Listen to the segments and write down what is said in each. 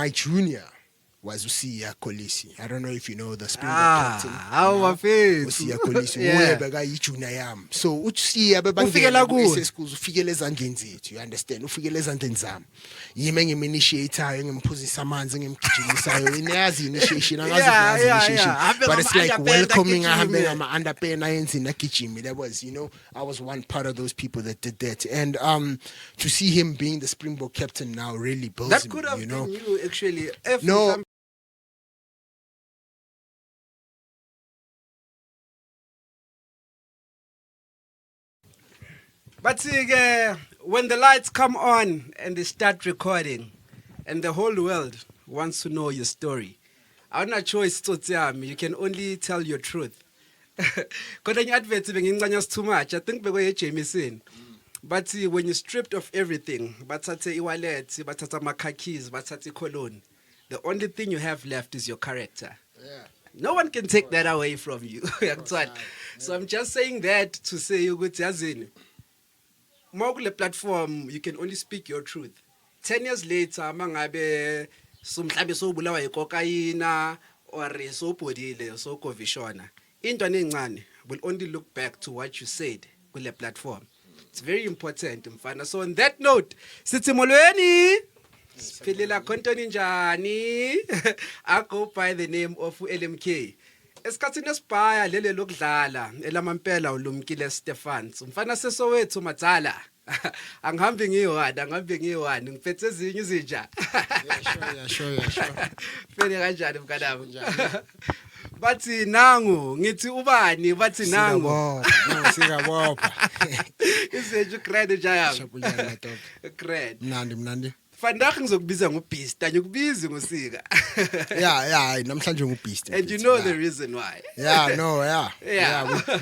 My junior was Siya Kolisi. I don't know if you know the Springbok captain. How Siya Kolisi. Yeah. Bega junior yam. So usiya Ufikela kuwe. schools ufikele ezandleni zethu. You understand? Ufikele ezandleni zami. Yimi ngim-initiator, ngimphuzisa amanzi, ngimgijimisayo. Niyazi initiation, angazi initiation. But it's like welcoming ahambe ngama underpen ayenzi nagijimi. That was, I was one part of those people that did that. And to see him being the Springbok captain now really builds That me, could have you been know. you actually. No. But see, when the lights come on and they start recording, and the whole world wants to know your story, I'm not sure it's you can only tell your truth. Because in adverts, too much. I think we're Jameson. But see, when you're stripped of everything, but e-wallet, but khakis, but cologne, the only thing you have left is your character. Yeah. No one can take that away from you. So I'm just saying that to say you good yazini. Mogule platform, you can only speak your truth. 10 years later, mangabe sumhlabe so bulawa cocaine or so podile so kovishona. Into encane will only look back to what you said on the platform. It's very important, mfana. So on that note, sithi molweni. Philila Kontoni njani. I go by the name of LMK. Esikhathini esibhaya lele lokudlala elamampela ulumkile Stephans. Mfana sesowethu madzala. Angihambi ngiyi-1 ngiphethe ezinye izinja. Yeah, sure. Phele kanjani mkanami? Bathi nangu ngithi ubani bathi nangu. Sikabopha. Isenje grade njayami. Shapulana top. Grade. Mnandi. Vandag ngizokubiza ngoBeast, anyukubizi ngosika. Yeah, namhlanje nguBeast. And you know the reason why. Yeah.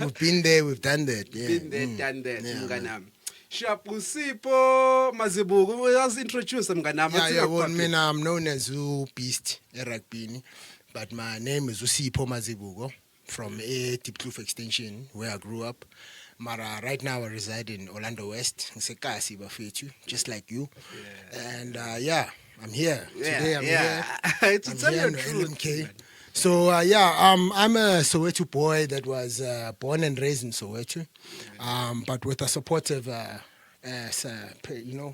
We've been there, we've done that. Yeah. Been there, done that, mnganami. Sipho Mazibuko, let's introduce mnganami. Yeah, well, I'm known as Beast Rugby, but my name is Sipho Mazibuko from a Deep Kloof extension where I grew up. Mara, right now I reside in Orlando West, Nsekasi Bafetu, just like you. Yeah. And I'm here. Today I'm here. It's I'm here in LMK. So I'm a Soweto boy that was born and raised in Soweto, but with a supportive,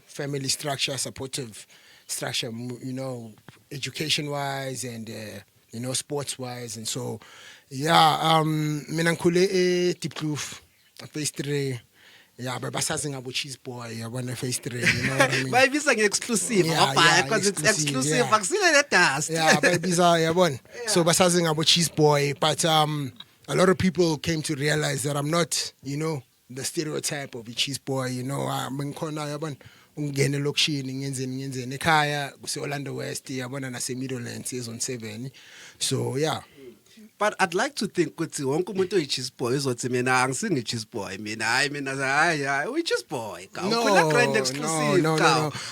family structure, supportive structure, education-wise and sports-wise, and so mina ngikhule Deep Kloof. Phase 3, but basazi ngabo cheese boy yabona phase 3, you know what I mean. Bayibiza nge-exclusive because it's exclusive akusile le dust. Yeah, bayibiza yabona. So basazi ngabo cheese boy, but a lot of people came to realize that I'm not, the stereotype of a cheese boy, ngikhona yabona ungene lokishini ngenzeni ekhaya kuse Orlando West yabona nase Middlelands season 7. So yeah. But I'd like to think ukuthi wonke umuntu oyi-cheese boy uzothi mina angisingi cheese boy mina hayi uyi-cheese boy No, grand exclusive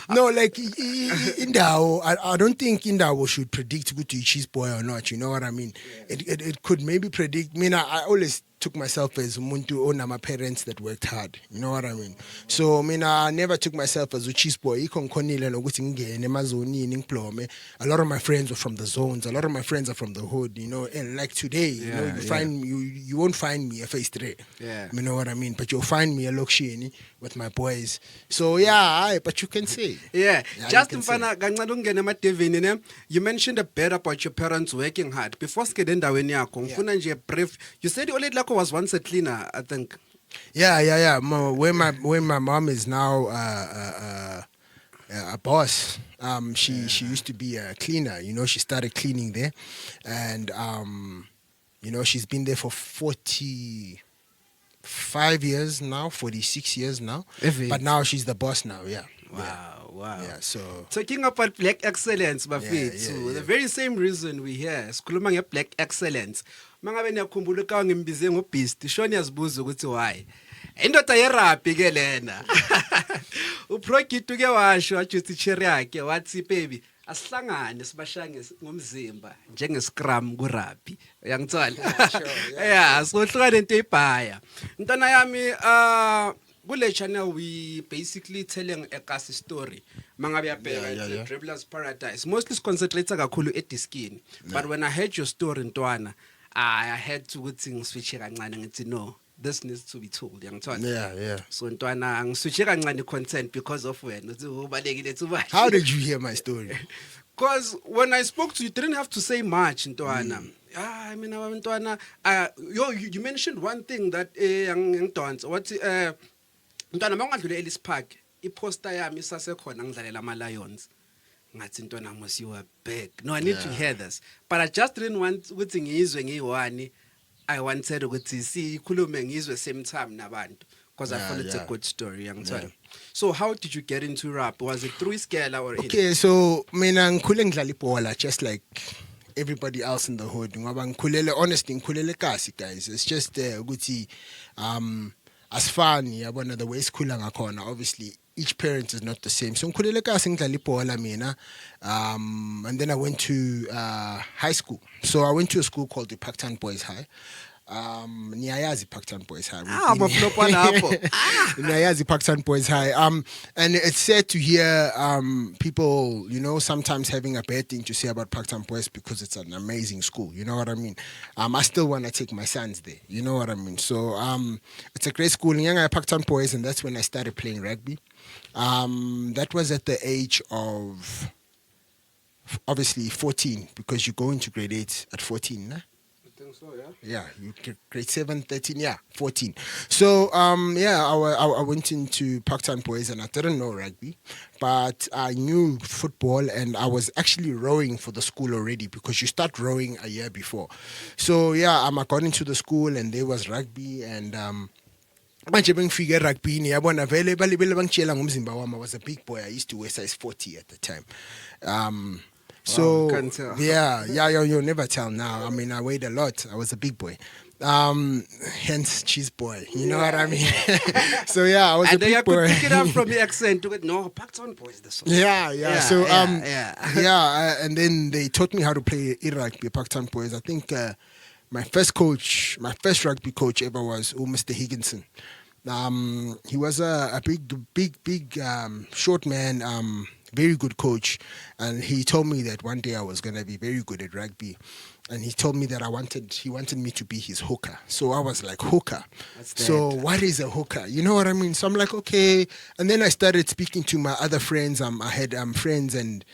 no, like indawo I don't think indawo should predict ukuthi uyi-cheese boy or not, you know what I mean. It could maybe predict. I always took myself as umuntu onama parents that worked hard, you know what I mean. So I never took myself as a cheese boy. Ikhonkhonile nokuthi ngingene emazonini ngiblome. A lot of my friends were from the zones, a lot of my friends are from the hood, and like today, you won't find me a phase 3. Yeah. You know what I mean, but you'll find me a lokishini with my boys. So but you can say. Yeah. Just mfana kancane ungene emadevini ne. You mentioned a bit about your parents working hard. Before skede endaweni yakho ngifuna nje brief. You said Olet Lako was once a cleaner, I think. Yeah. Where my mom is now a boss. She used to be a cleaner. She started cleaning there, and she's been there for 45 years now, 46 years now. But now she's the boss now. Yeah. Wow. Yeah. So talking about black excellence, Bafethu, the very same reason we here. Sikhuluma nge-black excellence. Mangabe niyakhumbula ka ngimbize ngoBeast, shoni yazibuza ukuthi why. Indoda yerugby ke lena. Uprogitu ke washo ajuthi cherry yakhe wathi baby asihlangane sibashange ngomzimba njenge-scrum ku-rugby. Uyangithola? Yeah, sohlukane into eyibhaya. Ntwana yami Kule channel we basically telling a kasi story. Mangabe Yeah. Dribbler's Paradise. Mostly concentrated kakhulu etiskini. But when I heard your story Ntwana, I had to switch kancane ngithi no. This needs to be told, Ntwana. Yeah. So Ntwana ngiswitche kancane content because of wena. Ubalekile too much. How did you hear my story? Because when I spoke to you, you didn't have to say much, Ntwana. I mean, Ntwana, you mentioned one thing that Ntwana, what Ntwana mangadlule Ellis Park, iposter yami isasekhona ngidlalela ama-Lions. Ngathi Ntwana must you are back. No, I need to hear this. But I just didn't want ukuthi ngizwe ngiyi-one. I wanted ukuthi sikhulume ngizwe same time nabantu. Because I thought it's a good story, Ntwana. So how did you get into rap? Was it through Iskela or Okay, so mina ngikhule ngidlala ibhola just like everybody else in the hood. Ngoba ngikhulele honestly ngikhulele kasi guys. It's just ukuthi as fun yabona the way sikhula ngakhona obviously each parent is not the same. So ngikhulele kasi ngidlala ibhola mina and then I went to high school. So I went to a school called the Parktown Boys High. Niyayazi Parktown Boys High. Niyayazi Parktown Boys High. And it's sad to hear people, sometimes having a bad thing to say about Parktown Boys because it's an amazing school. You know what I mean? I still want to take my sons there. You know what I mean? So it's a great school. Nyanga Parktown Boys, and that's when I started playing rugby. That was at the age of obviously 14 because you go into grade 8 at 14, nah? So, yeah. Yeah, you grade 7, 13, 14. So, I went into Parktown Boys and I didn't know rugby, but I knew football and I was actually rowing for the school already because you start rowing a year before. So, I got into the school and there was rugby and manje bengifike rugby yabona vele balibele bangitshela ngomzimba wami I was a big boy. I used to wear size 40 at the time. So can't tell. You'll never tell now. I mean, I weighed a lot. I was a big boy. Hence cheese boy. You know what I mean? So I was and a big boy. And then I could pick it up from the accent to it. No, Parktown Boys. This one. So and then they taught me how to play rugby. Parktown Boys. I think my first rugby coach ever was Mr. Higginson. He was a big short man. Very good coach, and he told me that one day I was gonna be very good at rugby, and he told me that he wanted me to be his hooker. So I was like, hooker. So what is a hooker? You know what I mean? So I'm like, okay, and then I started speaking to my other friends. I had friends, and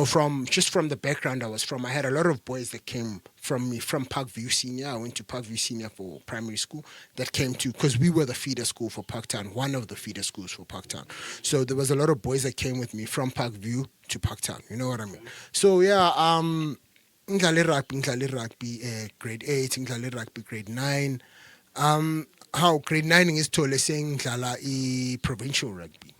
from the background I was from, I had a lot of boys that came from Parkview Senior. I went to Parkview Senior for primary school. That came to, because we were the feeder school for Parktown, one of the feeder schools for Parktown. So there was a lot of boys that came with me from Parkview to Parktown. You know what I mean? So ngidlale rugby grade 8, ngidlale rugby grade 9. How grade 9 ngizithole sengidlala provincial rugby,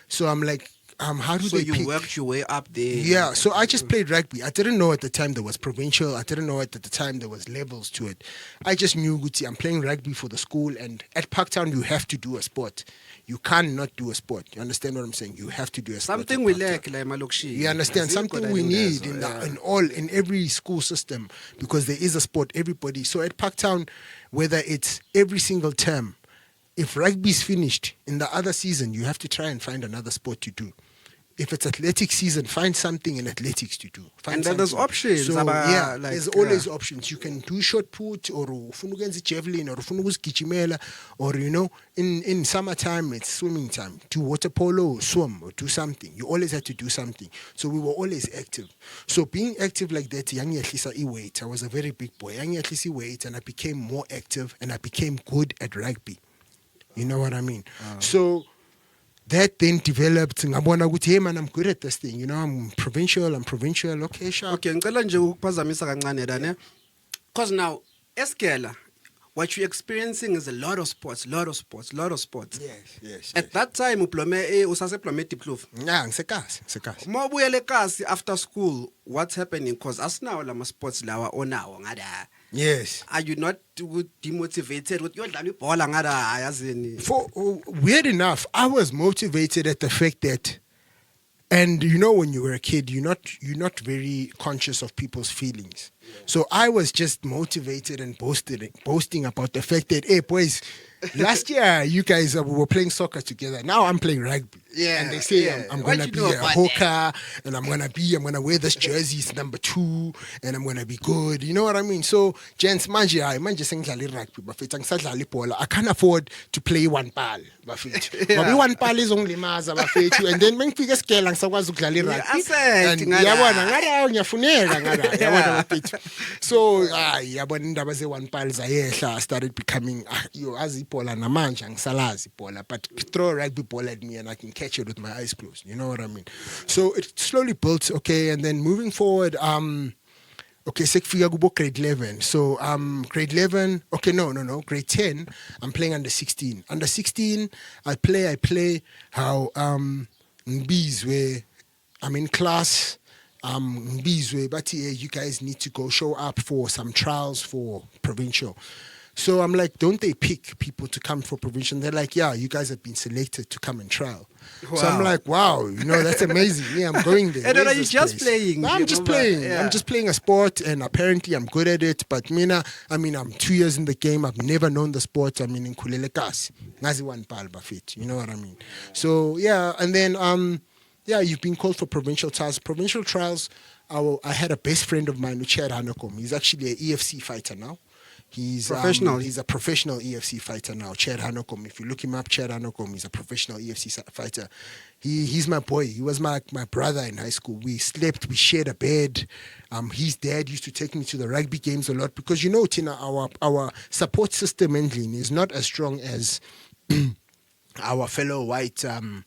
So I'm like, how do they you worked your way up there? Yeah, so I just played rugby. I didn't know at the time there was provincial. I didn't know at the time there was levels to it. I just knew, Guti, I'm playing rugby for the school, and at Parktown you have to do a sport. You can't not do a sport. You understand what I'm saying? You have to do a sport. Something we lack, like Malokshi. You understand? Something we need in every school system, because there is a sport, everybody. So at Parktown, whether it's every single term, if rugby's finished, in the other season, you have to try and find another sport to do. If it's athletic season, find something in athletics to do. And then there's options. So, there's always options. You can do shot put, or javelin, or in summertime it's swimming time. Do water polo, swim, or do something. You always have to do something. So we were always active. So being active like that, I was a very big boy. And I became more active, and I became good at rugby. You know what I mean? So that then developed. Hey man, I'm good at this thing. I'm provincial. Okay, sure. Okay, ngicela nje ukuphazamisa kancane dane. Because now, Eskela, what you're experiencing is a lot of sports. Yes. At that time, usase plome Diplov. Yeah, ngisekasi. Mo buyele kasi after school, what's happening? Because as now lama sports lawa onawo ngada. Yes. Are you not demotivated with your ball ngada? For weird enough, I was motivated at the fact that, and when you were a kid, you're not very conscious of people's feelings. Yeah. So I was just motivated and boasting about the fact that, hey boys, last year you guys we were playing soccer together. Now I'm playing rugby. Yeah, And they say yeah. I'm What gonna you be know a about hawker, and I'm gonna wear this jersey, it's number 2, and I'm gonna be good. You know what I mean? So, gents, manje sengidlala rugby, bafethu angisadlala ibhola. I can't afford to play one ball, bafethu. Ngoba one ball izongilimaza bafethu, and then mengifika esigela ngisakwazi ukudlala rugby. asset, And ngala. yabona ngala ngiyafuneka ngala. Yabona bafethu. So, yabona indaba ze one ball zayehla, I started becoming azi ibhola namanje angisalazi ibhola, but throw a rugby ball at me and I can catch it with my eyes closed. You know what I mean? So it slowly built, okay, and then moving forward, okay, sekufika kubo grade 11. So grade 11, okay, no, grade 10, I'm playing under 16. Under 16, I play how Mbizwe, I'm in class, Mbizwe, but you guys need to go show up for some trials for provincial. So I'm like, don't they pick people to come for provincial? They're like, yeah, you guys have been selected to come and trial. Wow. So I'm like, wow, that's amazing. Yeah, I'm going there. And Where's are you this just place? playing? No, I'm just playing. Yeah. I'm just playing a sport, and apparently I'm good at it. But I'm 2 years in the game. I've never known the sport. I mean, in Kulelekas, Nazi one pal bafit. You know what I mean? So yeah, and then you've been called for provincial trials. Provincial trials. I had a best friend of mine, Uchad Hanokom. He's actually an EFC fighter now. He's professional. He's a professional EFC fighter now. Chad Hanokom. If you look him up, Chad Hanokom, he's a professional EFC fighter. He's my boy. He was my brother in high school. We slept, we shared a bed. His dad used to take me to the rugby games a lot because Tina, our support system in Ndlini is not as strong as our fellow white and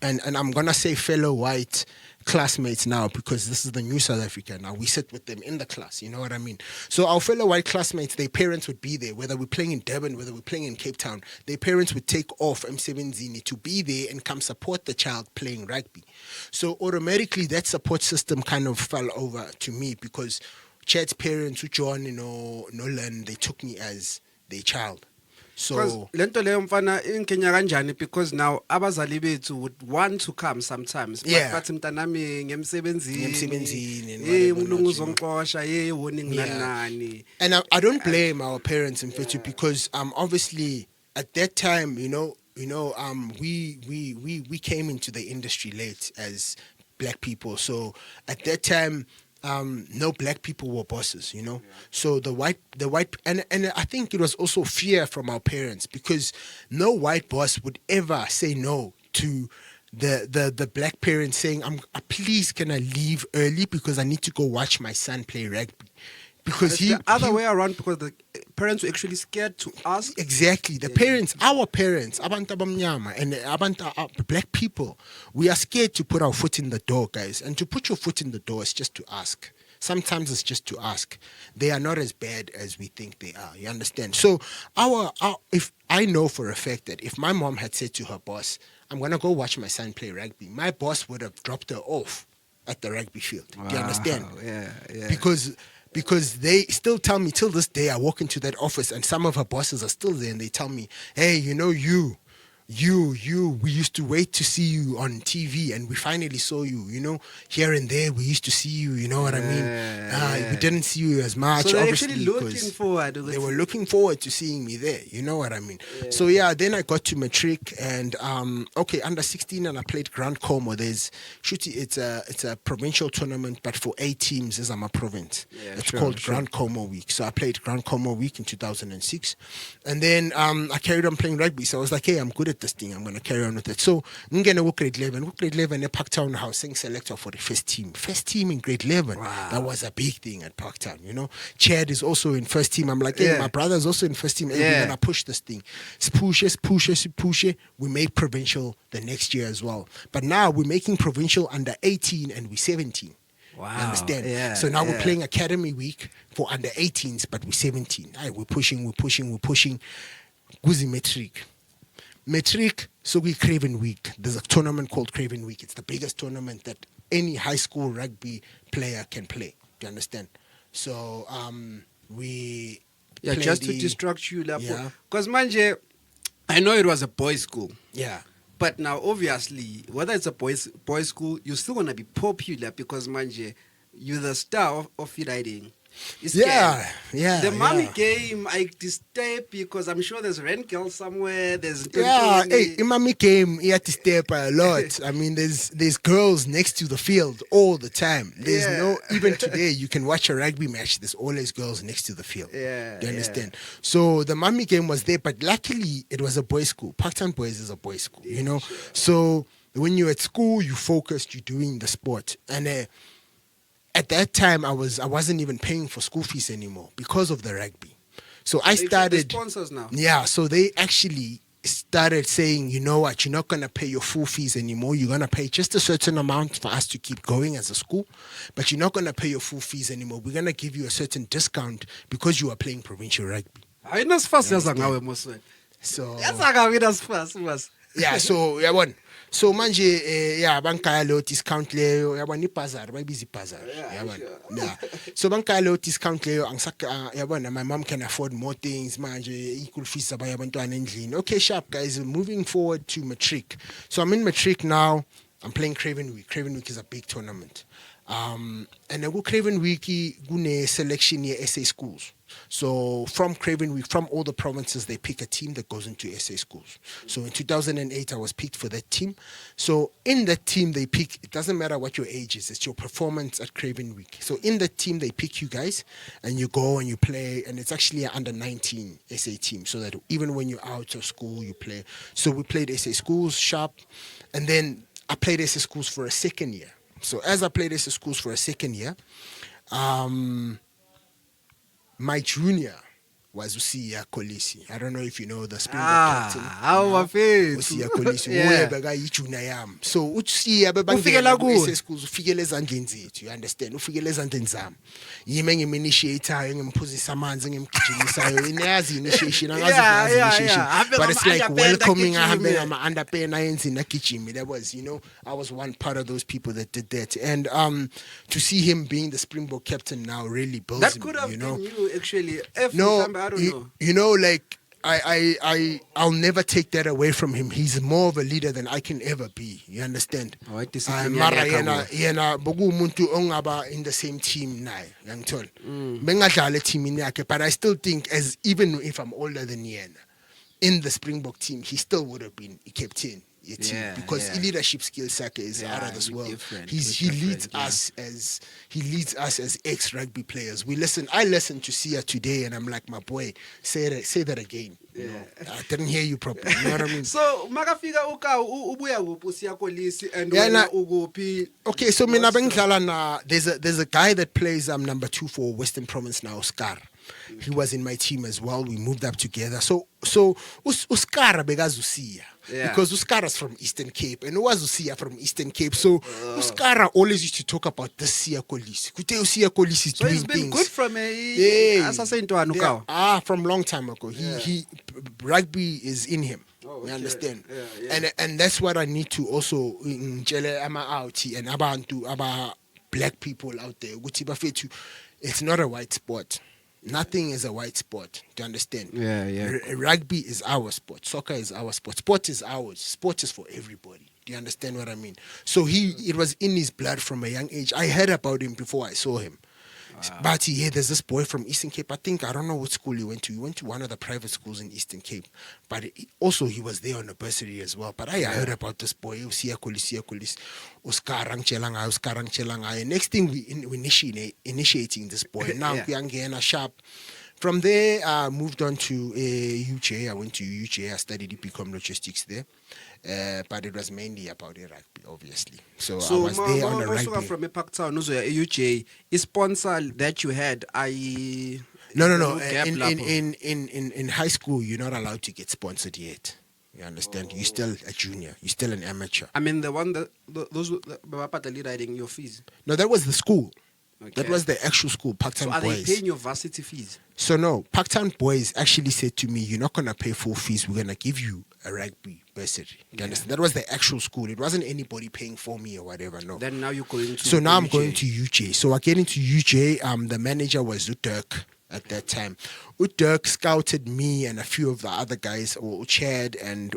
I'm gonna say fellow white classmates now because this is the new South Africa now. We sit with them in the class, you know what I mean? So our fellow white classmates, their parents would be there, whether we're playing in Durban, whether we're playing in Cape Town, their parents would take off M7 to be there and come support the child playing rugby. So automatically that support system kind of fell over to me because Chad's parents, John, Nolan, they took me as their child. So lento leyo mfana inkenya kanjani because now abazali bethu would want to come sometimes but mntanami ngemsebenzini umlungu uzongixosha woni ngilanani. And I don't blame our parents in Fetu because obviously at that time we came into the industry late as black people, so at that time no black people were bosses, So the white, and I think it was also fear from our parents because no white boss would ever say no to the black parents saying, please can I leave early because I need to go watch my son play rugby. Because the other way around, because the parents were actually scared to ask. Exactly. The parents, our parents, abantu abamnyama and abantu black people, we are scared to put our foot in the door, guys. And to put your foot in the door is just to ask. Sometimes it's just to ask. They are not as bad as we think they are. You understand? So if I know for a fact that if my mom had said to her boss, I'm gonna go watch my son play rugby, my boss would have dropped her off at the rugby field. Wow. Do you understand? Yeah. Because they still tell me till this day, I walk into that office and some of her bosses are still there and they tell me, hey, we used to wait to see you on TV and we finally saw you, here and there we used to see you, you know what I mean? We didn't see you as much. So they're obviously, actually looking forward. They were looking forward to seeing me there, you know what I mean? Yeah. So then I got to matric and under 16 and I played Grand Como. It's a provincial tournament but for 8 teams as I'm a province. It's called Grand Como Week. So I played Grand Como Week in 2006 and then I carried on playing rugby. So I was like, hey, I'm good at this thing, I'm going to carry on with it. So ngene grade 11 at Parktown housing selector for the first team in grade 11. Wow. That was a big thing at Parktown, Chad is also in first team. I'm like, hey, my brother's also in first team. Hey, we're going to push this thing. Push it. We made provincial the next year as well. But now we're making provincial under 18 and we're 17. Wow. You understand? Yeah, so now we're playing academy week for under 18s, but we're 17. We're pushing. Guzi Metric, so we Craven Week. There's a tournament called Craven Week. It's the biggest tournament that any high school rugby player can play. Do you understand? So we just to distract you, because manje, I know it was a boys' school. Yeah. But now, obviously, whether it's a boys' school, you're still gonna be popular because manje, you're the star of riding. It's Yeah, scam. yeah. The mommy yeah. game, I disturb because I'm sure there's rent girl somewhere. There's Yeah, hey, Tontoni. Imami came, he had to step a lot. I mean, there's girls next to the field all the time. There's Yeah. no, even today, you can watch a rugby match, there's always girls next to the field. Yeah, Do you yeah. understand? So the Mami game was there, but luckily it was a boys' school. Parktown Boys is a boys' school, you know? So when you're at school, you focused, you're doing the sport. And at that time, I wasn't even paying for school fees anymore because of the rugby. So I They started. sponsors now. Yeah, so they actually started saying, you know what, you're not going to pay your full fees anymore. You're going to pay just a certain amount for us to keep going as a school, but you're not going to pay your full fees anymore. We're going to give you a certain discount because you are playing provincial rugby. I know fast yaza ngawe moswe. So, Yaza ngawe that's fast mas. yeah, so, yabona. So manje yeah bankaya lo discount leyo yabona ibhazari bayibiza ibhazari yabona yeah so bankaya lo discount leyo angisaka yabona my mom can afford more things manje equal fees abanye abantwana endlini. Okay, sharp guys, moving forward to matric. So I'm in matric now. I'm playing Craven Week. Craven Week is a big tournament. And ku Craven Week gune selection ye SA schools. So from Craven Week, from all the provinces, they pick a team that goes into SA schools. So in 2008, I was picked for that team. So in that team, they pick, it doesn't matter what your age is, it's your performance at Craven Week. So in that team, they pick you guys and you go and you play, and it's actually an under 19 SA team. So that even when you're out of school, you play. So we played SA schools, sharp, and then I played SA schools for a second year. So as I played SA schools for a second year, my junior was Siya Kolisi. I don't know if you know the Springbok captain. How wafethu. Siya Kolisi. Yeah. Uyebeka ijunior yami. So uSiya Ufikela bebangena kuwe. ku-schools ufikele ezandleni zethu, you understand? Ufikele ezandleni zami. Yimi engim-initiator, ngimphuzisa amanzi, ngimgijimisayo. Niyazi initiation, angazi Yeah, uyazi yeah, initiation. yeah. Ahambe But it's like ngama-underpant welcoming agijime. ahambe ngama-underpant ayenzini agijime. That was, you know, I was one part of those people that did that. And to see him being the Springbok captain now really builds That me, could have you know? been you actually. If No, I don't know. you know, like I'll never take that away from him. He's more of a leader than I can ever be. You understand? Oh, I discipline Mara yakho. yena boku umuntu ongaba in the same team naye, yangithola. Bengadlala teamini yakhe, but I still think as even if I'm older than yena, in the Springbok team, he still would have been captain. Yeah, Because yeah. leadership skill Saka is Yeah, out of this we're world. different, He we're leads different, us as ex-rugby players. I listen to Siya today and I'm like, my boy, say that again. You know, I didn't hear you properly. You know what I mean? So makafika ubuya kuphi Siya Kolisi and Yeah, wena na- ukuphi? Okay, so mina bengidlala na there's a guy that plays number 2 for Western Province now, Oscar. He was in my team as well. We moved up together. So Oscar begazi uSiya. Yeah. Because Oscar is from Eastern Cape and was uSiya from Eastern Cape. So Oscar always used to talk about this Siya Kolisi. Kute Siya Kolisi is So doing he's been things. good from Yeah. asasentwana ukawa. From long time ago. He rugby is in him. Oh, You okay. understand? Yeah. And that's what I need to also ngitshele out and abantu aba black people out there ukuthi bafethu, it's not a white sport. Nothing is a white sport. Do you understand? Yeah. Rugby is our sport. Soccer is our sport. Sport is ours. Sport is for everybody. Do you understand what I mean? So it was in his blood from a young age. I heard about him before I saw him. But there's this boy from Eastern Cape. I don't know what school he went to. He went to one of the private schools in Eastern Cape. But he was there on a bursary as well. But I heard about this boy, Siya Kolisi, Oscar ngitshela ngaye. Next thing we initiating this boy. Now kuyangena sharp. From there, I moved on to UJ. I went to UJ. I studied BCom logistics there. But it was mainly about the rugby, obviously. So I was there on the rugby. From Parktown uzoya UJ, sponsor that you had No. gap lapho. In high school, you're not allowed to get sponsored yet. You understand? You're still a junior. You're still an amateur. I mean the one that those babapatali riding your fees. No, that was the school. Okay. That was the actual school, Parktown So are Boys. they paying your varsity fees? So no, Parktown Boys actually said to me, "You're not gonna pay full fees. We're gonna give you a rugby bursary." You understand? That was the actual school. It wasn't anybody paying for me or whatever. No. Then now you're going to So now I'm UJ. going to UJ. So I get into UJ. The manager was Dirk. at that time. Dirk scouted me and a few of the other guys, or Chad and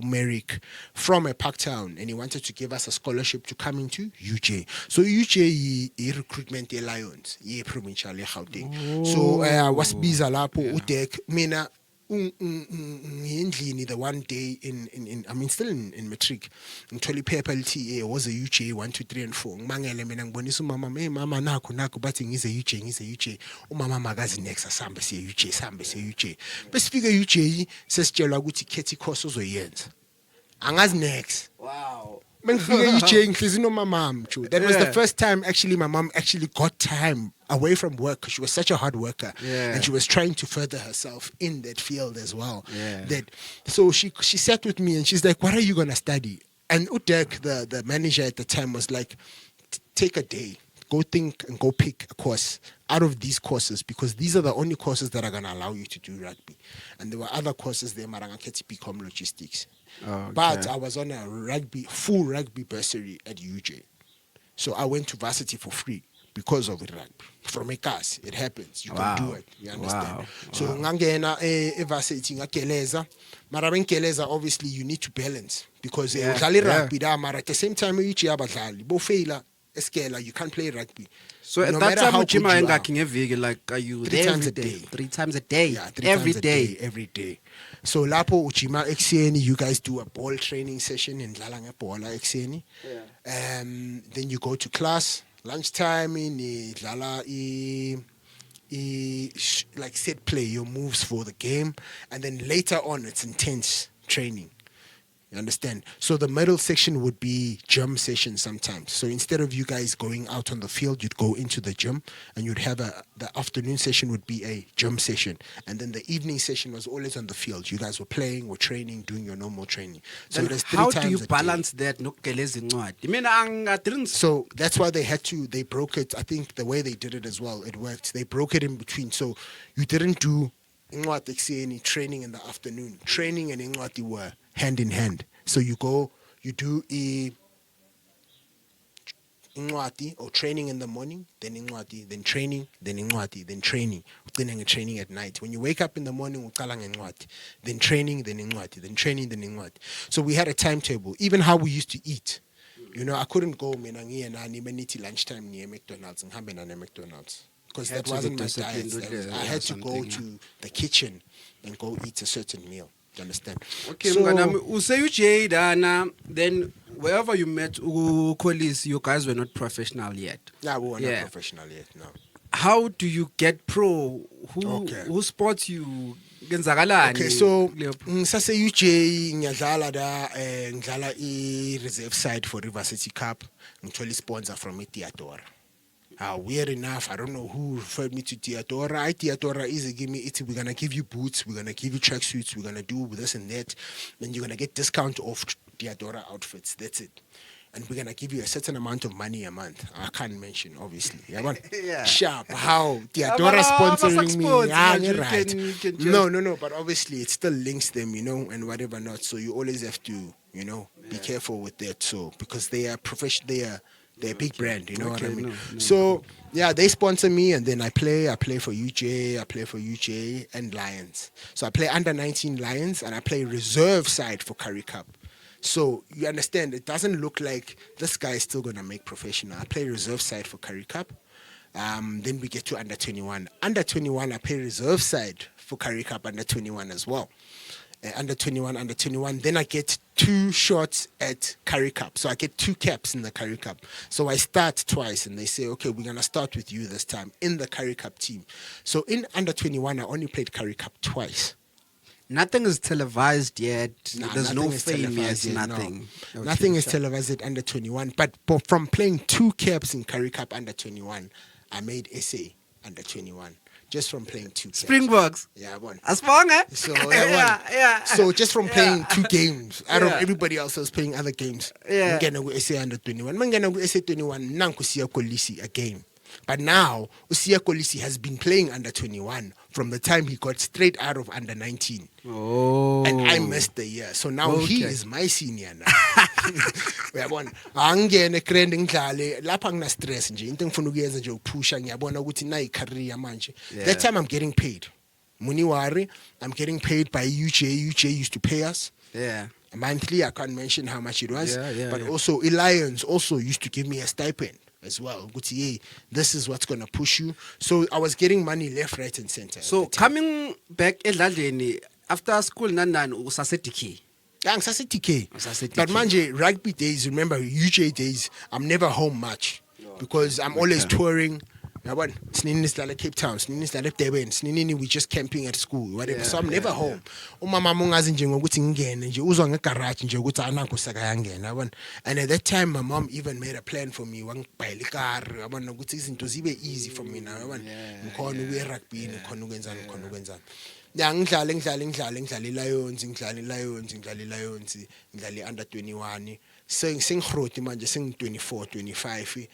Merrick, from a Parktown, and he wanted to give us a scholarship to come into UJ. So UJ recruitment Lions, provincial Gauteng. So was biza lapho Dirk mina the one day in I mean still in matric ngithola iphepha lithi was a UJ 1 2 3 and 4 ngimangele mina ngibonisa umama mama nakho bathi ngize UJ umama makazi next asambe siye UJ besifika UJ sesitshelwa ukuthi khetha course ozoyenza angazi next. Wow. That was the first time actually my mom actually got time away from work, because she was such a hard worker, and she was trying to further herself in that field as well. So she sat with me and she's like, what are you going to study? And Utek, the manager at the time, was like, take a day, go think and go pick a course out of these courses, because these are the only courses that are going to allow you to do rugby. And there were other courses there, Marangaketi become logistics. But I was on a full rugby bursary at UJ. So I went to varsity for free because of rugby. From a class, it happens. You can do it. You understand? So ngangena varsity ngakeleza. Mara benkeleza, obviously you need to balance, because rugby da, mara at the same time UJ abadlali bo faila eskela, you can't play rugby. So at that time, like, are you 3 times a day? 3 times a day. Yeah, every day. So lapo uchima ekseni, you guys do a ball training session in Dlalanga Bola ekseni. Then you go to class. Lunchtime in Dlala like set play your moves for the game, and then later on it's intense training. You understand? So the middle section would be gym session sometimes. So instead of you guys going out on the field, you'd go into the gym, and you'd have the afternoon session would be a gym session. And then the evening session was always on the field. You guys were playing or training, doing your normal training. So then how do you balance that? So that's why they broke it. I think the way they did it as well, it worked. They broke it in between. So you didn't do training in the afternoon. Training and Ingwati were hand in hand. So you do Ingwati or training in the morning, then Ingwati, then training, then Ingwati, then training. Then training at night. When you wake up in the morning, then training, then Ingwati, then training, then Ingwati. So we had a timetable. Even how we used to eat. You know, I couldn't go lunchtime near McDonald's and have a McDonald's, because that wasn't my diet. I had to go to the kitchen and go eat a certain meal. You understand? Okay, so UJ Dana, then wherever you met Kolisi, you guys were not professional yet. Yeah, we were not professional yet, no. How do you get pro? Who spots you? Okay, so sase UJ ngiyadlala ngidlala reserve side for River City Cup, ngithola sponsor from Theodora. Weird enough, I don't know who referred me to Theodora. Theodora is we're gonna give you boots, we're gonna give you tracksuits, we're gonna do this and that, and you're gonna get discount off Theodora outfits. That's it. And we're gonna give you a certain amount of money a month. I can't mention, obviously. Sharp. How Theodora sponsoring me? No. But obviously, it still links them, and whatever not. So you always have to, be careful with that. So because they are professional, they're a big brand, what I mean? So, they sponsor me, and then I play for UJ and Lions. So I play under 19 Lions, and I play reserve side for Curry Cup. So you understand, it doesn't look like this guy is still going to make professional. I play reserve side for Curry Cup. Then we get to under 21. Under 21, I play reserve side for Curry Cup under 21 as well. Under 21. Then I get 2 shots at Curry Cup. So I get 2 caps in the Curry Cup. So I start twice, and they say, okay, we're going to start with you this time in the Curry Cup team. So in under 21, I only played Curry Cup twice. Nothing is televised yet. There's no fame yet. Nothing. No. Nothing is televised at under 21. But from playing 2 caps in Curry Cup under 21, I made SA under 21. Just from playing 2 games. Springboks. Yeah, I won. As long, eh? So, So just from playing 2 games, out of everybody else was playing other games. I'm going to SA under 21. I'm going to SA 21. Nanku Siya Kolisi a game. But now, Siya Kolisi has been playing under 21 from the time he got straight out of under 19. Oh. And I missed the year. So now he Okay. is my senior now. Uyabona? Angene grand ngidlale lapha ngina stress nje into engifuna ukuyenza nje ukuphusha ngiyabona ukuthi na icareer manje. Yeah. That time I'm getting paid. Muni worry, I'm getting paid by UJ. UJ used to pay us. Yeah. Monthly, I can't mention how much it was, but yeah. also Lions also used to give me a stipend as well. Hey, this is what's gonna push you. So I was getting money left, right, and center. So coming back edladleni after school nanani usaseDK. TK. Usase-TK. But manje rugby days, remember UJ days, I'm never home much because I'm always touring. Yabona, sinini sidlala Cape Town, sinini sidlala eDurban, sinini we just camping at school, whatever. So I'm never home. Umama mungazi nje ngokuthi ngingene nje uzwa ngegarage nje ukuthi anakho sakayangena, yabona. And at that time my mom even made a plan for me wangibhayela icar, yabona ukuthi izinto zibe easy for me now, yabona. Ngikhona ukuya rugby, ngikhona ukwenzani, ngikhona ukwenzani. Yeah, ngidlala iLions, ngidlala under 21. Sengihroti manje sing 24, 25.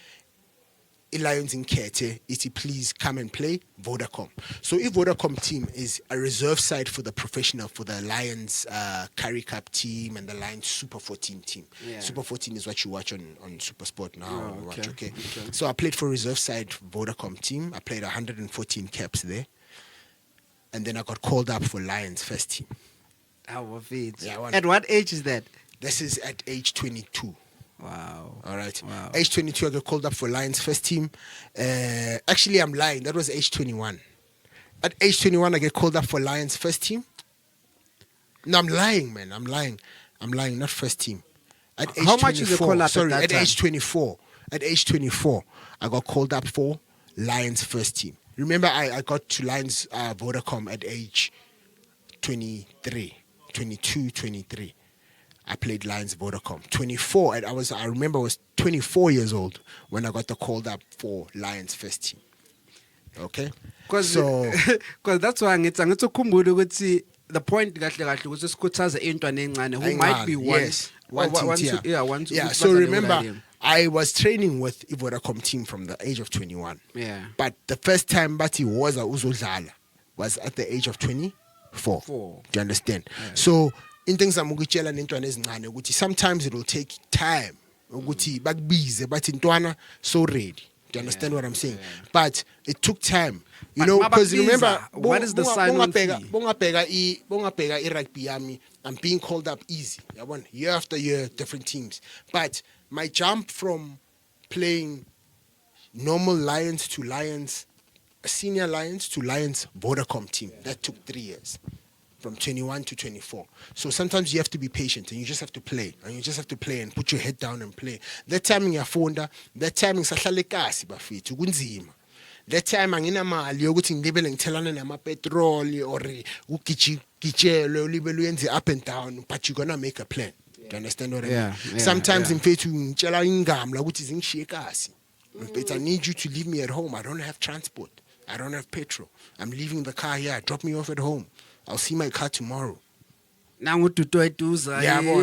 Lions in Kete, please come and play Vodacom. So if Vodacom team is a reserve side for the professional, for the Lions Curry Cup team and the Lions Super 14 team. Yeah. Super 14 is what you watch on Super Sport now. Oh, okay. Okay. So I played for reserve side Vodacom team. I played 114 caps there. And then I got called up for Lions first team. Our feet. Yeah, At what age is that? This is at age 22. Wow. All right. Wow. Age 22, I got called up for Lions first team. Actually, I'm lying. That was age 21. At age 21, I get called up for Lions first team. No, I'm lying, man. I'm lying, not first team. At age How much is the call up Sorry, at that time? age 24. At age 24, I got called up for Lions first team. Remember, I got to Lions Vodacom at age 23. I played Lions Vodacom. 24, and I remember I was 24 years old when I got the called up for Lions first team. Okay? Because that's why ngithi ukhumbule ukuthi the point kahle kahle ukuthi sikhuthaze intwana encane who might be one. Yes. One team. So bazane remember, ulalele. I was training with the Vodacom team from the age of 21. Yeah. But the first time Bati was uzodlala was at the age of 24. Do you understand? Yeah. So in things I'm ukutshela nentwana ezincane ukuthi sometimes it will take time ukuthi bakubize bathi ntwana so ready. Do you understand what I'm saying? Yeah. But it took time. You But know, because mabakubiza, remember, what is the sign-on fee? bongabheka rugby yami, I'm being called up easy. Yabona, year after year, different teams. But my jump from playing normal Lions to Lions, senior Lions to Lions Vodacom team, that took 3 years. From 21 to 24. So sometimes you have to be patient and you just have to play. And you just have to play and put your head down and play. That time ngiyafunda, that time ngisahlale kasi bafethu kunzima. That time anginamali yokuthi ngibele ngithelana namapetrol or ugijele ulibele uyenze up and down, but you're gonna make a plan. Do you understand what I mean? Yeah, Sometimes yeah. mfethu ngitshela ingam la ukuthi zingishiye kasi. Mfethu, I need you to leave me at home. I don't have transport. I don't have petrol. I'm leaving the car here. Drop me off at home. I'll see my car tomorrow. Nangu tuto eduza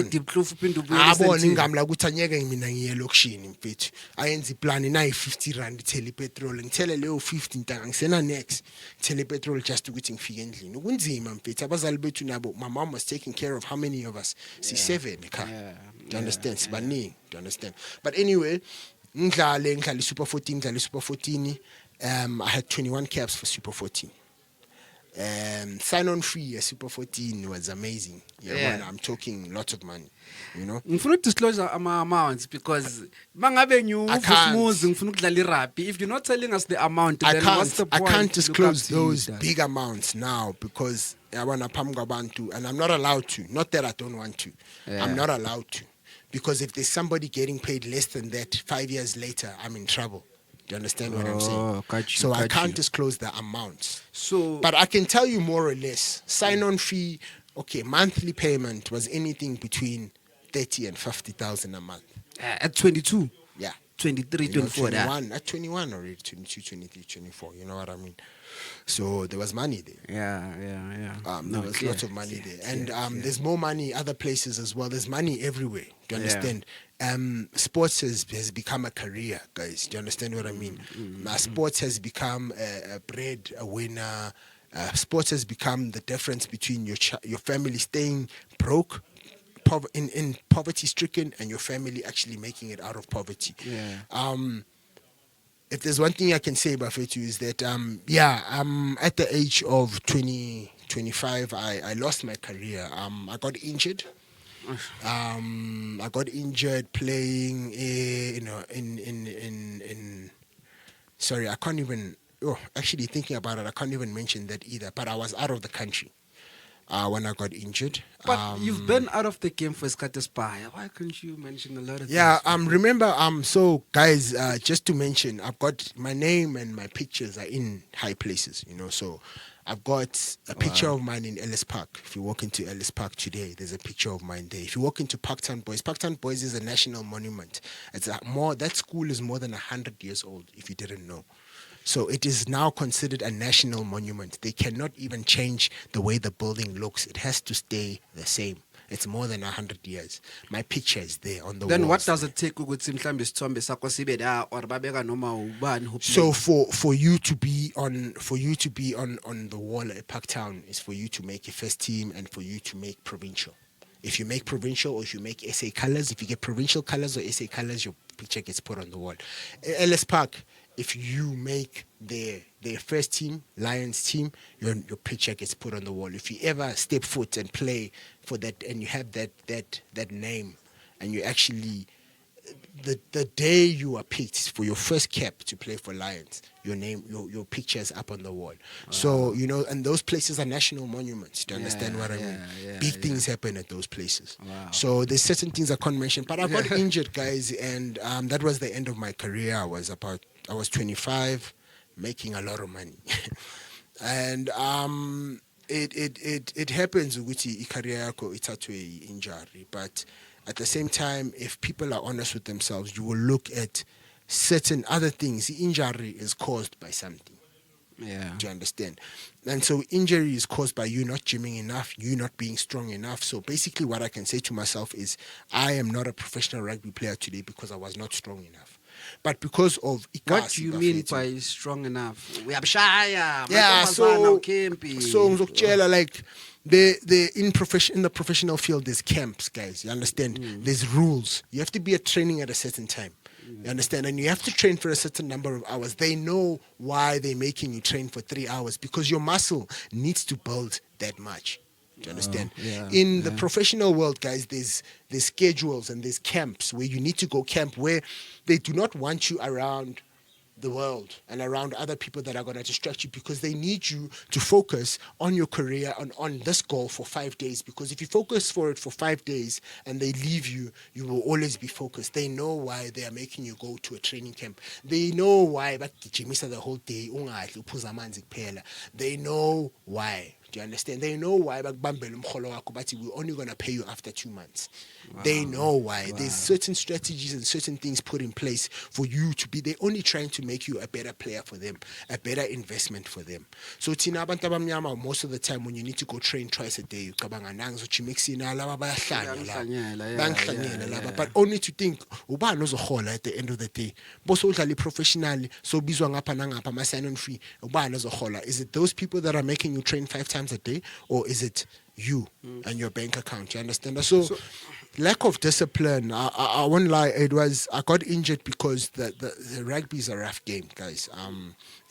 diplofu pindu Abona ingam la ukuthi anyeke mina ngiye lokishini mfethu. Ayenza iplan na 50 rand ithele petrol. Ngithele leyo 50 ntanga ngisena next. Ithele petrol just ukuthi ngifike endlini. Kunzima mfethu. Abazali bethu nabo, my mom was taking care of how many of us? Si-7 ekhaya. Do you understand? Sibaningi. Do you understand? But anyway, ngidlale Super 14, I had 21 caps for Super 14. Sign-on fee at Super 14 was amazing. Yeah. I'm talking lots of money, you know. ngifuna ukudisclose amounts because mangabe ngifuna ukudlala rugby, if you're not telling us the amount, then what's the point? I can't disclose to look up to those big amounts now because and I'm not allowed to. Not that I don't want to. Yeah. I'm not allowed to. Because if there's somebody getting paid less than that 5 years later, I'm in trouble. Do you understand what I'm saying? Got you, so I got can't you. disclose the amounts. So, But I can tell you more or less. Sign-on fee, okay, monthly payment was anything between 30 and 50,000 a month. at 22. Yeah, 23, You know, 24. 21, at 21 already, 22, 23, 24. You know what I mean? So there was money there. Yeah. There was lots of money there. And there's more money other places as well. There's money everywhere. Do you understand? Sports has become a career, guys. Do you understand what I mean? Sports has become a bread, a winner. Sports has become the difference between your family staying broke, in poverty stricken, and your family actually making it out of poverty. If there's one thing I can say about Fetu is that at the age of 25, I lost my career. I got injured. I got injured playing sorry, I can't even actually thinking about it, I can't even mention that either, but I was out of the country when I got injured. But you've been out of the game for Skates Spire. Why couldn't you mention a lot of things? Remember, so guys, just to mention, I've got my name and my pictures are in high places, so I've got a picture of mine in Ellis Park. If you walk into Ellis Park today, there's a picture of mine there. If you walk into Parktown Boys is a national monument. That school is more than 100 years old, if you didn't know. So it is now considered a national monument. They cannot even change the way the building looks. It has to stay the same. It's more than 100 years. My picture is there on the wall. Then what does it take ukuthi mhlambe isithombe sakho sibe la or babeka noma ubani who So for you to be on the wall at Parktown is for you to make your first team and for you to make provincial. If you make provincial or if you make SA colors, if you get provincial colors or SA colors, your picture gets put on the wall. Ellis Park, if you make their first team, Lions team, your picture gets put on the wall. If you ever step foot and play for that, and you have that name, and you actually the day you are picked for your first cap to play for Lions, your name, your picture is up on the wall. Wow. So and those places are national monuments. Do you understand what I mean? Big things happen at those places. Wow. So there's certain things I can't mention, but I got injured, guys, and that was the end of my career. I was 25, making a lot of money, and it happens ukuthi career yakho ithathwe injury, but at the same time, if people are honest with themselves, you will look at certain other things. The injury is caused by something. Yeah. Do you understand? And so injury is caused by you not gymming enough, you not being strong enough. So basically what I can say to myself is I am not a professional rugby player today because I was not strong enough. But because of what do you mean by strong enough? We have Shaya. Yeah, so ngizokutshela like in the professional field there's camps, guys. You understand? There's rules. You have to be at training at a certain time. You understand? And you have to train for a certain number of hours. They know why they're making you train for 3 hours because your muscle needs to build that much. Do you understand? In the professional world, guys, there's schedules and there's camps where you need to go camp where they do not want you around the world and around other people that are going to distract you because they need you to focus on your career and on this goal for 5 days. Because if you focus for it for 5 days and they leave you, you will always be focused. They know why they are making you go to a training camp. They know why the whole day. They know why. Do you understand? They know why we're only going to pay you after 2 months. Wow. They know why. Wow. There's certain strategies and certain things put in place for you to be. They're only trying to make you a better player for them, a better investment for them. So most of the time when you need to go train twice a day, but only to think at the end of the day. Professionally, so free. Is it those people that are making you train 5 times a day, or is it you and your bank account? You understand? So lack of discipline. I won't lie. I got injured because the rugby is a rough game, guys.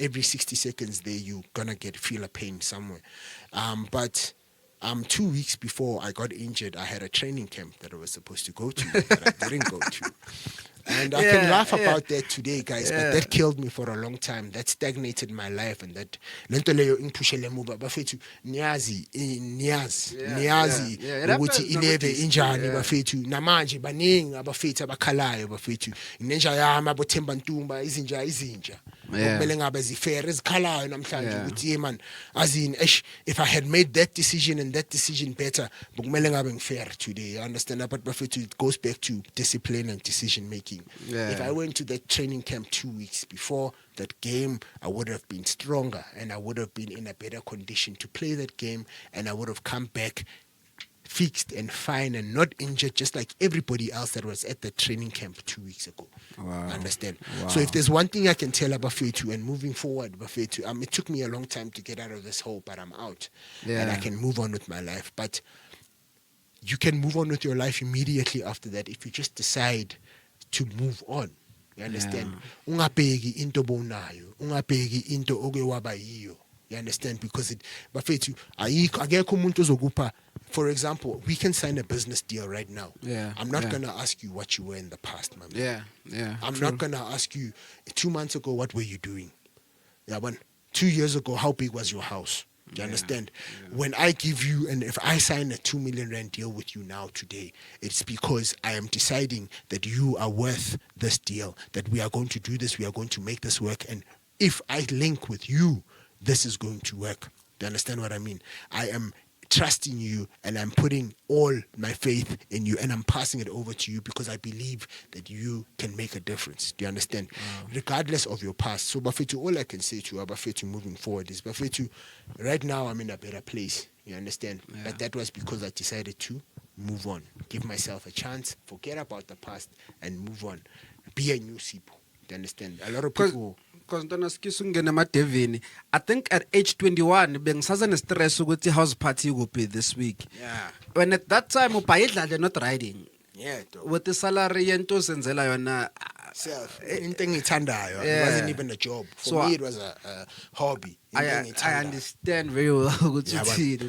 Every 60 seconds there you're gonna feel a pain somewhere. But 2 weeks before I got injured, I had a training camp that I was supposed to go to that I didn't go to. And I can laugh about that today, guys, but that killed me for a long time. That stagnated my life, and that lento leyo ingiphushele emuva bafethu niyazi ukuthi ileve injani bafethu namanje baningi abafethu abakhalayo bafethu inenja yami abothemba ntumba izinja Kumele ngabe zifair ezikhalayo namhlanje ukuthi man as in if I had made that decision and that decision better kumele ngabe fair today, you understand? But it goes back to discipline and decision making. If I went to that training camp 2 weeks before that game, I would have been stronger and I would have been in a better condition to play that game, and I would have come back fixed and fine and not injured, just like everybody else that was at the training camp 2 weeks ago. Understand? So if there's one thing I can tell about Bafetu and moving forward, Bafetu, it took me a long time to get out of this hole, but I'm out. And I can move on with my life. But you can move on with your life immediately after that if you just decide to move on. You understand? Ungabheki into bonayo, ungabheki into oke waba yiyo. You understand? Because Bafetu, akekho umuntu ozokupa. For example, we can sign a business deal right now. I'm not going to ask you what you were in the past, my man. I'm not going to ask you 2 months ago, what were you doing? But 2 years ago, how big was your house? Do you understand? When I give you, and if I sign a 2 million rand deal with you now today, it's because I am deciding that you are worth this deal, that we are going to do this, we are going to make this work. And if I link with you, this is going to work. Do you understand what I mean? I am trusting you and I'm putting all my faith in you and I'm passing it over to you because I believe that you can make a difference. Do you understand? Regardless of your past. So Bafetu, all I can say to you, Bafetu, moving forward is Bafetu, right now I'm in a better place. You understand? But that was because I decided to move on, give myself a chance, forget about the past and move on. Be a new Sipho. Do you understand? A lot of people... I think at age 21, bengisaza stress ukuthi house party will be this week. When at that time upayidla not riding. With the salary yento senzela yona into engithandayo. It wasn't even a job. For me it was a hobby. I understand very well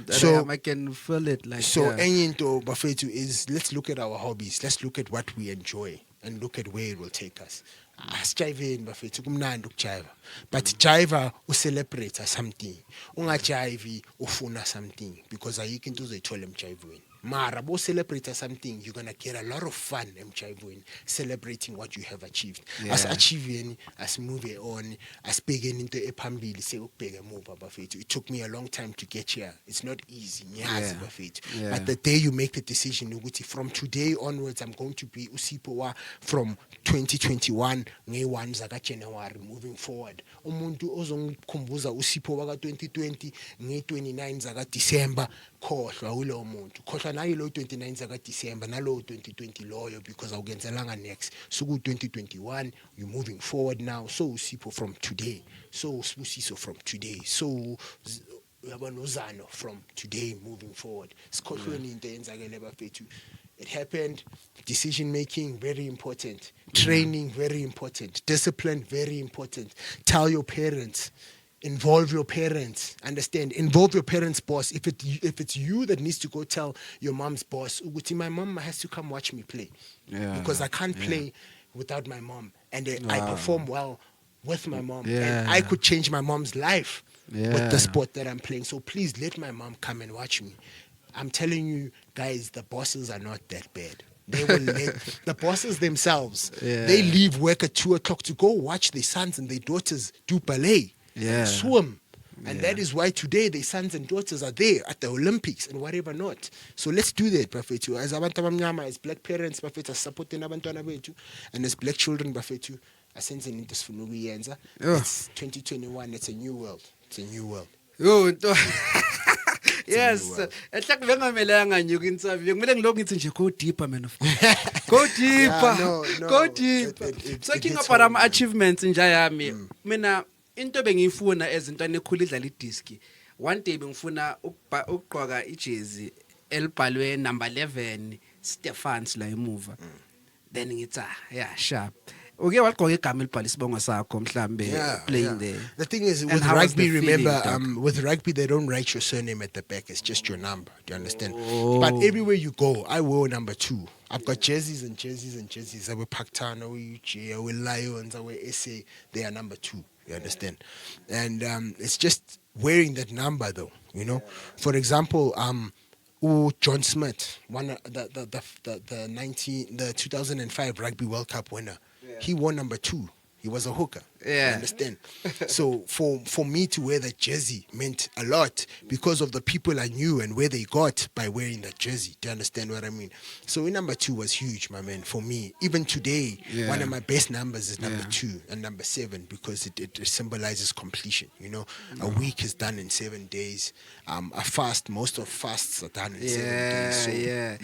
so I can feel it like so enye into Bafetu is let's look at our hobbies. Let's look at what we enjoy and look at where it will take us. Asijayiveni Bafetu kumnandi ukujiva, but jiva ucelebrate something, ungajivi ufuna something, because ayikho into uzoyithola emjivweni. Mara bo celebrate something, you're gonna get a lot of fun emjivweni celebrating what you have achieved. As achieving, as move on, as bigeni into ephambili sekubheka emuva Bafetu. It took me a long time to get here. It's not easy, nyazi Bafetu. But the day you make the decision ukuthi from today onwards I'm going to be uSipho from 2021 nge-1 zaka January moving forward. Umuntu ozongikhumbuza uSipho waka 2020 nge-29 zaka December, khohlwa ulo muntu. Khohlwa nayo lo 29 zaka December nalo 2020 loyo, because awukenzelanga next. So ku 2021 you're moving forward now. So uSipho from today. So uSiso from today. So Uzano from today moving forward. Sikhohlweni into yenzakele Bafethu. It happened. Decision making, very important. Training, very important. Discipline, very important. Tell your parents. Involve your parents. Understand? Involve your parents' boss. If it's you that needs to go tell your mom's boss, Uguti, my mom has to come watch me play. Because I can't play without my mom. And I perform well with my mom. And I could change my mom's life with the sport that I'm playing. So please let my mom come and watch me. I'm telling you, guys, the bosses are not that bad. They will let the bosses themselves. They leave work at 2:00 to go watch their sons and their daughters do ballet, swim, and that is why today their sons and daughters are there at the Olympics and whatever not. So let's do that, Bafetu. As abantu abamnyama, as black parents, Bafetu, supporting abantwana bethu, and as black children, Bafetu, asenze into sifuna ukuyenza. It's 2021. It's a new world. It's a new world. Yes, ehlak bengamelanga nyuka interview. Kumele ngiloko ngithi nje go deeper man of course. Go deeper. Go deeper. Talking about ama achievements nje yami. Mina into bengiyifuna ezintwana ekhulu idlala idisc. One day bengifuna ukugqoka ijezi elibhalwe number 11 Stephans la emuva. Then ngithi sharp. Okay, what go igama elibhala isibongo sakho mhlambe playing there. The thing is with rugby, remember, with rugby they don't write your surname at the back, it's just your number. Do you understand? But everywhere you go, I wore number 2. I've got jerseys and jerseys and jerseys. I wear Parktown, I wear UG, I wear Lions, I wear SA. They are number 2. You understand? And it's just wearing that number though, you know. For example, John Smith, the 2005 Rugby World Cup winner. He won number 2. He was a hooker. Yeah. You understand? So for me to wear that jersey meant a lot because of the people I knew and where they got by wearing that jersey. Do you understand what I mean? So number 2 was huge, my man, for me. Even today, one of my best numbers is number 2 and number 7 because it symbolizes completion. You know, a week is done in 7 days. A fast, most of fasts are done in 7 days. So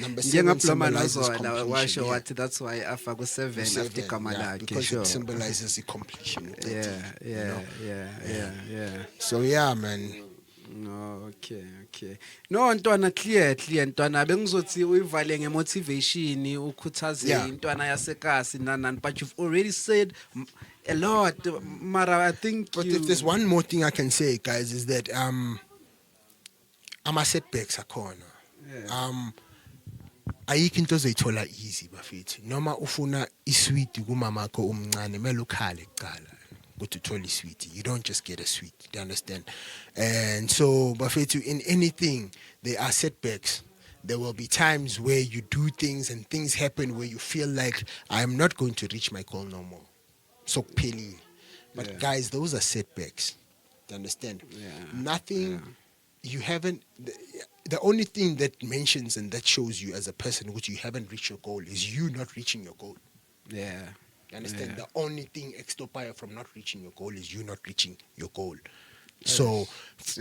number 7 symbolizes completion. Yeah. That's why I forgot 7 after Kamala. Because it symbolizes the completion. Yeah. So yeah, man. No, okay. No, ntwana clear ntwana bengizothi uyivale ngemotivation ukhuthaze intwana yasekasi nanani, but you've already said a lot, mara I think if there's one more thing I can say, guys, is that ama setbacks akhona. Ayikho into ozoyithola easy bafethu. Noma ufuna isweet kumamakho umncane mele ukhale kuqala. Ukuthi uthole isweet. You don't just get a sweet. Do you understand? And so bafethu, in anything there are setbacks. There will be times where you do things and things happen where you feel like I am not going to reach my goal no more. So pelly. But guys, those are setbacks. Do you understand? Nothing you haven't the only thing that mentions and that shows you as a person which you haven't reached your goal is you not reaching your goal. You understand? The only thing extra from not reaching your goal is you not reaching your goal. So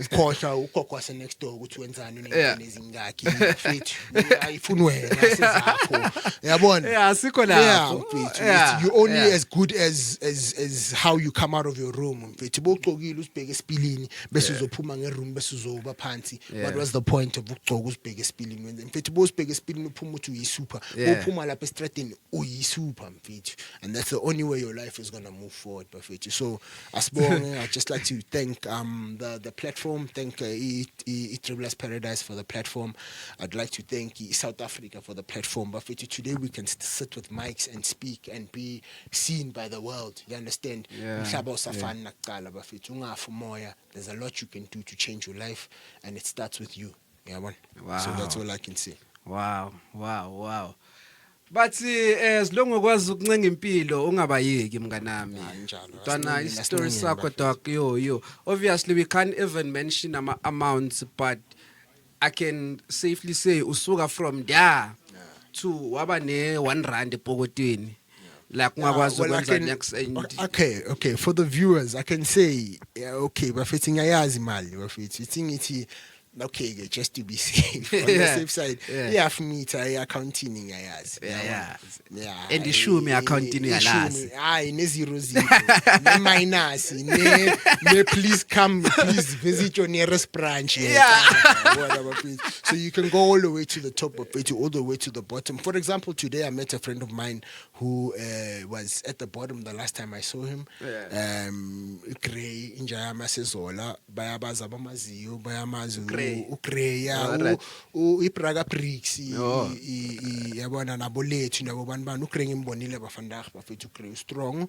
khohlwa ugogo next door ukuthi wenzani unengane ezingaki mfethu ayifuni wena sezakho yabona asikho lapho you only as good as how you come out of your room mfethu bogcokile usibheke esipilini bese uzophuma ngeroom bese uzoba phansi. What was the point of ukugcoka usibheke esipilini wenze mfethu bosibheke esipilini uphuma uthi uyisuper uphuma lapha estradini uyisuper mfethu, and that's the only way your life is going to move forward mfethu. So asibonge, I'd just like to thank the platform. Thank Tribulas Paradise for the platform. I'd like to thank South Africa for the platform. But today we can sit with mics and speak and be seen by the world. You understand? There's a lot you can do to change your life, and it starts with you. Yeah, man. Wow. So that's all I can say. Wow. But as long ukwazi ukuncenga impilo ungabayeki mnganami. Ntwana istory sakho doc yo. Obviously we can't even mention amounts, but I can safely say usuka from there to waba ne 1 rand epokotweni. Like ungakwazi ukwenza next end. Okay, for the viewers I can say okay, bafethi ngayazi imali bafethi ithi okay, just to be safe on the safe side. For me it's accounting ngayazi. And the show me accounting yalazi. Ne 0 ne minus ne please visit your nearest branch. So you can go all the way to the top of it, all the way to the bottom. For example, today I met a friend of mine who was at the bottom the last time I saw him. Gray injayama sezola bayabaza bamaziyo bayamazi ukreya ipraga prix yabona nabo lethu nabo bantu ukrenga imbonile bafandagh bafethu ukreya strong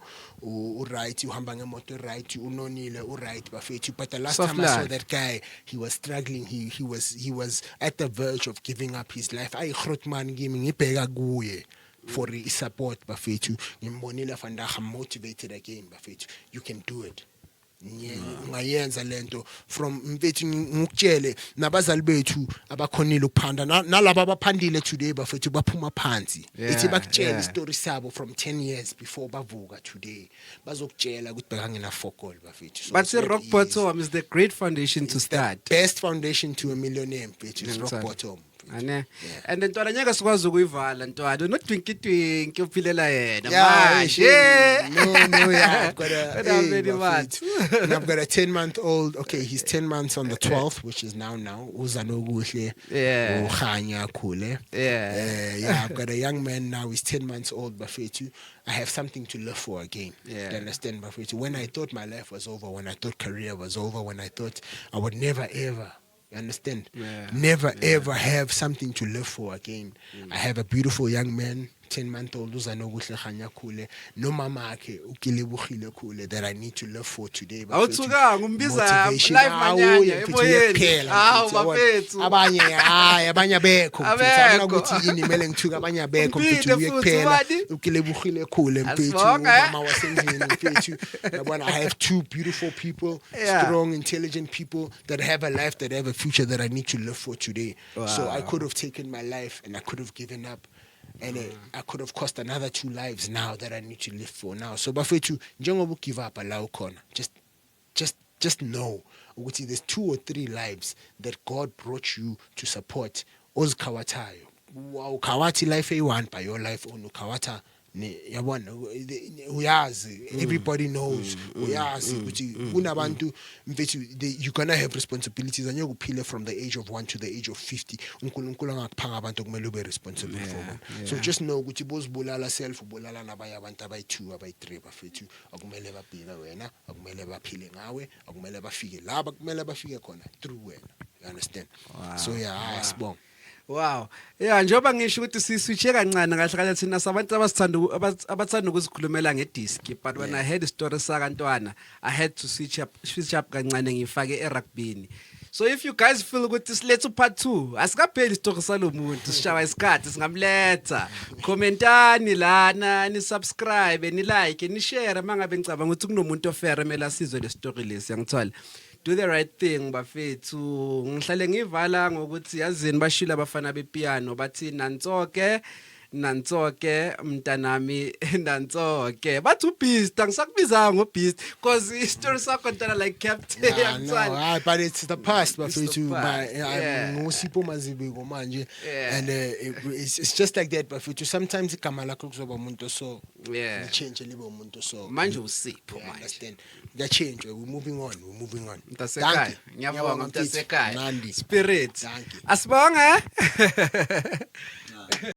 right uhamba ngemoto right unonile right bafethu. But the last time I saw that guy, he was struggling, he was at the verge of giving up his life. I grotman giving ngibheka kuye for support bafethu ngimbonile fandagh, I'm motivated again bafethu. You can do it. Ngayenza lento from mfethu ngikutshele nabazali bethu abakhonile ukuphanda nalabo abaphandile today bafethu baphuma phansi ithi bakutshela istory sabo from 10 years before bavuka today bazokutshela ukuthi bekangena fokol bafethu. But rock bottom is the great foundation to start. Best foundation to a millionaire mfethu is rock bottom. And then ntwana nyaka sikwazi ukuyivala ntwana no twinki uphilela yena I've got a 10-month-old. Okay, he's 10 months on the 12th, which is now uzanokuhle ukhanya khule. I've got a young man now. He's 10 months old bafethu. I have something to live for again. Do you understand bafethu? When I thought my life was over, when I thought career was over, when I thought I would never ever, you understand? Never ever have something to live for again. I have a beautiful young man 10-month-old uzanokuhle khanya khule no mama akhe ukilebugile khule that I need to live for today. Awuthukanga umbiza Motivation, live hawu, manyanya mfethu, emoyeni. uyakuphela, Hawu mfethu, yabona. bafethu. Abanye hayi abanye abekho mfethu Abekho. akunakuthi yini mele ngithuka abanye abekho mfethu Umpinde futhi, uyakuphela ubani? ukilebugile khule mfethu Asibonga, mama wasendlini mfethu yabona. I have two beautiful people, Yeah. strong, intelligent people that have a life, that have a future that I need to live for today. So I could have taken my life and I could have given up. And I could have cost another 2 lives now that I need to live for now. So bafethu njengoba give up allow khona, just know ukuthi there's 2 or 3 lives that God brought you to support. Ozikawatayo. Wow, kawati life A1 by your life on ukawata yabona uyazi, everybody knows uyazi ukuthi kunabantu mfethu you're gonna have responsibilities and yokuphila from the age of 1 to the age of 50. uNkulunkulu angakuphanga abantu kumele ube responsible for them. So just know ukuthi bozibulala self ubulala nabanye abantu abayi2 abayi3 bafethu akumele babhila wena, akumele baphile ngawe, akumele bafike laba kumele bafike khona through wena. You understand? So yeah, sibonga. Wow. Yeah, njoba ngisho ukuthi siswitche kancane kahle kahle thina sabantu abathanda ukuzikhulumela ngedisk, but when I heard the story sakantwana, I had to switch up kancane ngifake erugbyini. So if you guys feel ukuthi silethe part 2, asikapheli story salomuntu, sishawa isikhathi singamletha. Commentani lana, ni subscribe, ni like, ni share mangabe ngicabanga ukuthi kunomuntu ofere mele asizwe le story lesi yangithola. Do the right thing bafethu. Ngihlale ngivala ngokuthi yazini bashila abafana bepiano bathi nantsoke mntanami nantsoke. Bathi uBeast angisakubiza ngoBeast because story sakho ntana like captain. No, but it's the past bafethu. Yeah. I'm Sipho Mazibuko manje, Yeah. and it's just like that bafethu. Sometimes igama lakho kuzoba umuntu so change libe umuntu so Manje uSipho manje. Understand? That change. We're moving on. Mtasekhaya. Ngiyabonga mtasekhaya. Nandi. Spirit. Thank you. Asibonga.